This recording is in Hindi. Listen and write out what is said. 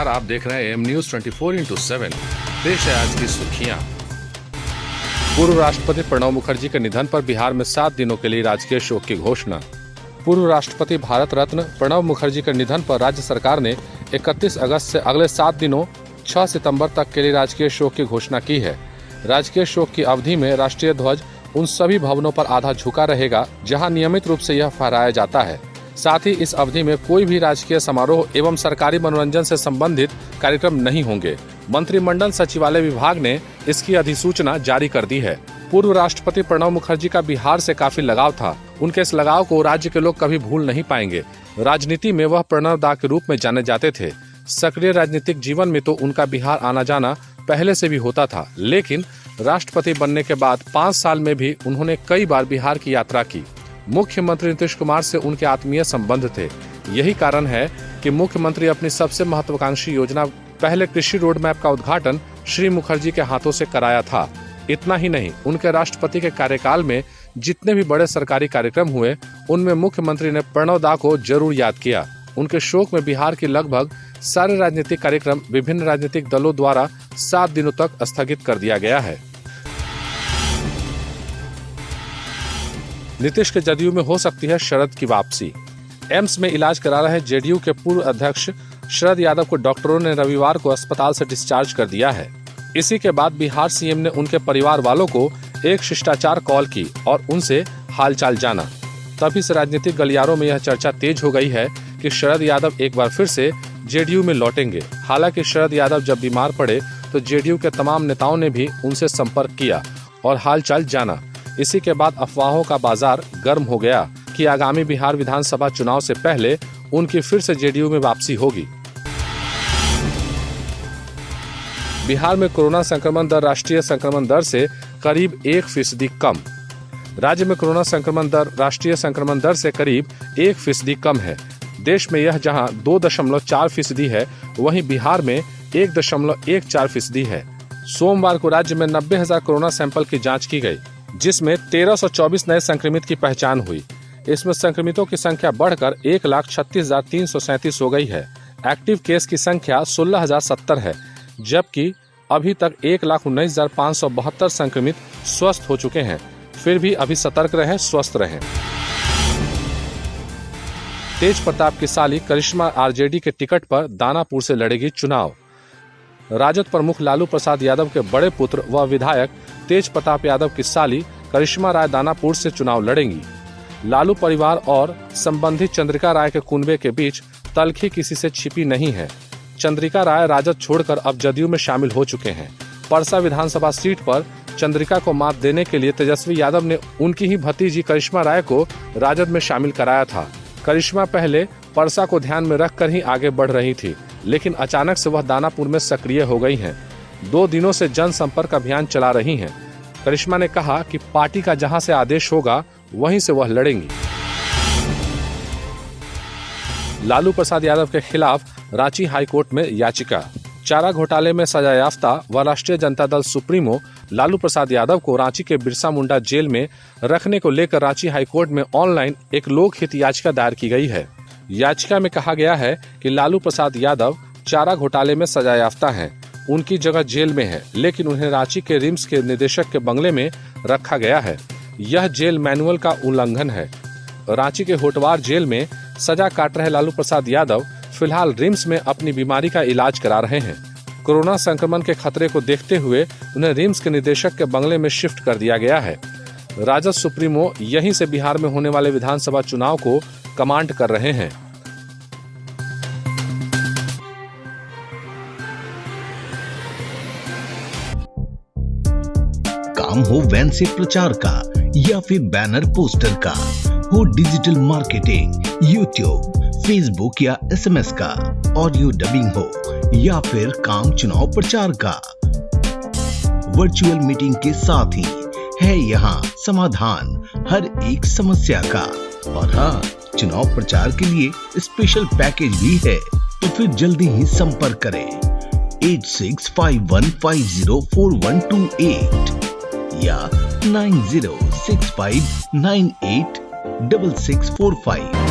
नमस्कार, आप देख रहे हैं एम न्यूज 24x7। पेश है आज की सुर्खियां। पूर्व राष्ट्रपति प्रणब मुखर्जी के निधन पर बिहार में 7 दिनों के लिए राजकीय शोक की घोषणा। पूर्व राष्ट्रपति भारत रत्न प्रणब मुखर्जी के निधन पर राज्य सरकार ने 31 अगस्त से अगले 7 दिनों 6 सितंबर तक के लिए राजकीय शोक की घोषणा की है। राजकीय शोक की अवधि में राष्ट्रीय ध्वज उन सभी भवनों पर आधा झुका रहेगा जहां नियमित रूप से यह फहराया जाता है। साथ ही इस अवधि में कोई भी राजकीय समारोह एवं सरकारी मनोरंजन से संबंधित कार्यक्रम नहीं होंगे। मंत्रिमंडल सचिवालय विभाग ने इसकी अधिसूचना जारी कर दी है। पूर्व राष्ट्रपति प्रणब मुखर्जी का बिहार से काफी लगाव था। उनके इस लगाव को राज्य के लोग कभी भूल नहीं पाएंगे। राजनीति में वह प्रणब दा के रूप में जाने जाते थे। सक्रिय राजनीतिक जीवन में तो उनका बिहार आना जाना पहले से भी होता था, लेकिन राष्ट्रपति बनने के बाद 5 साल में भी उन्होंने कई बार बिहार की यात्रा की। मुख्यमंत्री नीतीश कुमार से उनके आत्मीय संबंध थे। यही कारण है कि मुख्यमंत्री अपनी सबसे महत्वाकांक्षी योजना पहले कृषि रोड मैप का उद्घाटन श्री मुखर्जी के हाथों से कराया था। इतना ही नहीं, उनके राष्ट्रपति के कार्यकाल में जितने भी बड़े सरकारी कार्यक्रम हुए, उनमें मुख्यमंत्री ने प्रणब दा को जरूर याद किया। उनके शोक में बिहार की लगभग सारे राजनीतिक कार्यक्रम विभिन्न राजनीतिक दलों द्वारा 7 दिनों तक स्थगित कर दिया गया है। नीतीश के जदयू में हो सकती है शरद की वापसी। एम्स में इलाज करा रहे जेडीयू के पूर्व अध्यक्ष शरद यादव को डॉक्टरों ने रविवार को अस्पताल से डिस्चार्ज कर दिया है। इसी के बाद बिहार सीएम ने उनके परिवार वालों को एक शिष्टाचार कॉल की और उनसे हालचाल जाना। तभी से राजनीतिक गलियारों में यह चर्चा तेज हो गई है कि शरद यादव एक बार फिर से जेडीयू में लौटेंगे। हालांकि शरद यादव जब बीमार पड़े तो जेडीयू के तमाम नेताओं ने भी उनसे संपर्क किया और हालचाल जाना। इसी के बाद अफवाहों का बाजार गर्म हो गया कि आगामी बिहार विधानसभा चुनाव से पहले उनकी फिर से जेडीयू में वापसी होगी। बिहार में कोरोना संक्रमण दर राष्ट्रीय संक्रमण दर से करीब 1% कम। राज्य में कोरोना संक्रमण दर राष्ट्रीय संक्रमण दर से करीब 1% कम है। देश में यह जहां 2.4% है, वहीं बिहार में 1.14% है। सोमवार को राज्य में 90,000 कोरोना सैंपल की जांच की गई, जिसमें 1324 नए संक्रमित की पहचान हुई। इसमें संक्रमितों की संख्या बढ़कर 1,36,337 हो गई है। एक्टिव केस की संख्या 16,070 है, जबकि अभी तक 1,19,572 संक्रमित स्वस्थ हो चुके हैं। फिर भी अभी सतर्क रहें, स्वस्थ रहें। तेज प्रताप की साली करिश्मा आरजेडी के टिकट पर दानापुर से लड़ेगी चुनाव। राजद प्रमुख लालू प्रसाद यादव के बड़े पुत्र व विधायक तेज प्रताप यादव की साली करिश्मा राय दानापुर से चुनाव लड़ेंगी। लालू परिवार और संबंधी चंद्रिका राय के कुनबे के बीच तल्खी किसी से छिपी नहीं है। चंद्रिका राय राजद छोड़कर अब जदयू में शामिल हो चुके हैं। परसा विधानसभा सीट पर चंद्रिका को मात देने के लिए तेजस्वी यादव ने उनकी ही भतीजी करिश्मा राय को राजद में शामिल कराया था। करिश्मा पहले परसा को ध्यान में रखकर ही आगे बढ़ रही थी, लेकिन अचानक से वह दानापुर में सक्रिय हो गई हैं। 2 दिनों से जनसंपर्क अभियान चला रही हैं। करिश्मा ने कहा कि पार्टी का जहां से आदेश होगा वहीं से वह लड़ेंगी। लालू प्रसाद यादव के खिलाफ रांची हाईकोर्ट में याचिका। चारा घोटाले में सजायाफ्ता व राष्ट्रीय जनता दल सुप्रीमो लालू प्रसाद यादव को रांची के बिरसा मुंडा जेल में रखने को लेकर रांची हाईकोर्ट में ऑनलाइन एक लोकहित याचिका दायर की गई है। याचिका में कहा गया है कि लालू प्रसाद यादव चारा घोटाले में सजायाफ्ता हैं। उनकी जगह जेल में है, लेकिन उन्हें रांची के रिम्स के निदेशक के बंगले में रखा गया है। यह जेल मैनुअल का उल्लंघन है। रांची के होटवार जेल में सजा काट रहे लालू प्रसाद यादव फिलहाल रिम्स में अपनी बीमारी का इलाज करा रहे हैं। कोरोना संक्रमण के खतरे को देखते हुए उन्हें रिम्स के निदेशक के बंगले में शिफ्ट कर दिया गया है। राजद सुप्रीमो यहीं से बिहार में होने वाले विधानसभा चुनाव को कमांड कर रहे हैं। काम हो वैन से प्रचार का या फिर बैनर पोस्टर का, हो डिजिटल मार्केटिंग, यूट्यूब, फेसबुक या एसएमएस का, ऑडियो डबिंग हो या फिर काम चुनाव प्रचार का, वर्चुअल मीटिंग के साथ ही है यहाँ समाधान हर एक समस्या का। और हाँ, चुनाव प्रचार के लिए स्पेशल पैकेज भी है, तो फिर जल्दी ही संपर्क करें 8651504128 या 9065986645।